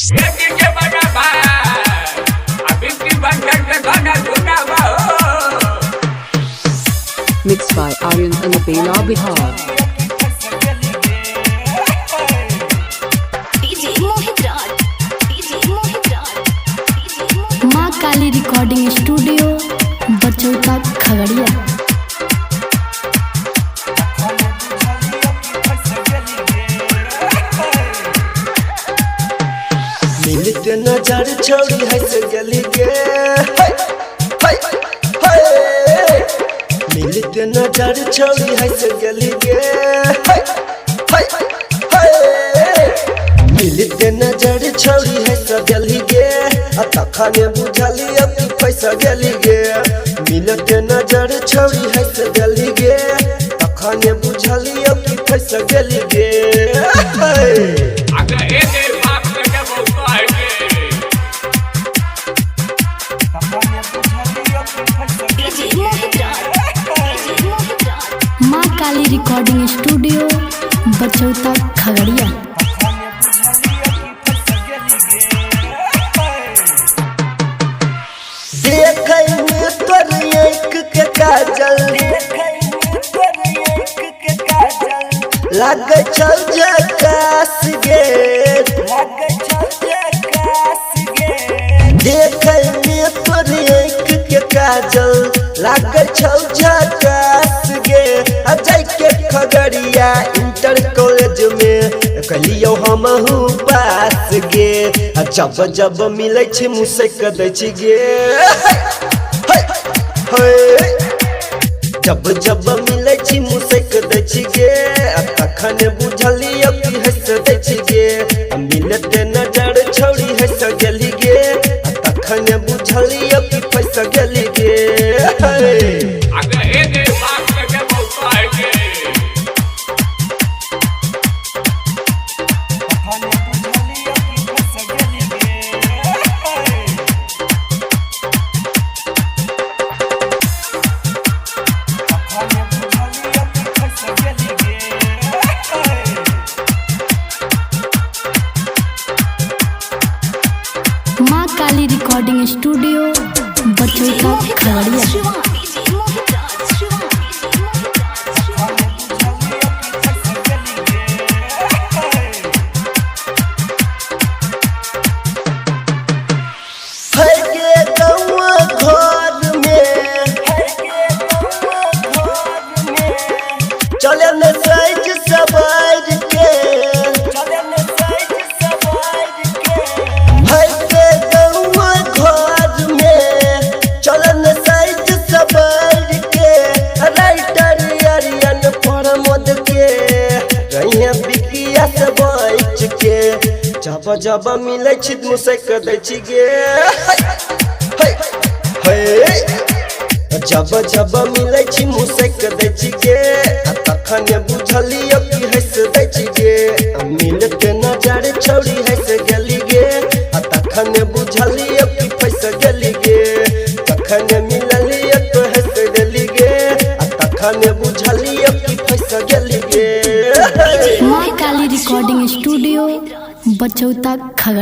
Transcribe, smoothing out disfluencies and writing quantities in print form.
Mixed by Aryan Alabela, Bihar. माँ काली recording studio बचौता Khagaria. मिलते नजर छोड़ी है से गली के मिलते नजर छोड़ी है से गली के मिलते नजर छोड़ी है से गली के तखने बुझली अब पैसा गली गे मिलते नजर छोड़ी है से गली गे तखने बुझली अब पैसा गली गे माँ काली रिकॉर्डिंग स्टूडियो बचौता खगड़िया। तोर एक के काजल लागे चल जकास गे देखे में तोर एक के काजल लागे चल जकास गे अजय के खगड़िया इंटर कॉलेज में कलियो हमहू पास गे जब जब मिले छे मुझसे कदै छी गे जब जब मिले छी मुझसे कदै छी गे तखन बुझली अब हंस दै छी गे मिलते नजर छोड़ी हंस गेली गे तखन बुझली अब पैसा गेली गे माँ काली रिकॉर्डिंग स्टूडियो बचौता खगड़िया। चले न साइज सवार के भाई के गौवा घर में चले न साइज सवार के राइटर अरियन प्रमोद के रहिया बिकिया से बैठ के जब जब मिले छी मुझसे कदै छी गे जब जब मिले छी मुझसे कदै छी गे तखन बुझली अब हंस दै छी गे मिलते नजर छोड़ी हंस गेली गे तखन बुझली अब पैसा गेली गे तखन मिलली अब हंस गेली गे तखन बुझली अब पैसा गेली गे माँ काली रिकॉर्डिंग स्टूडियो बचौता खगड़िया।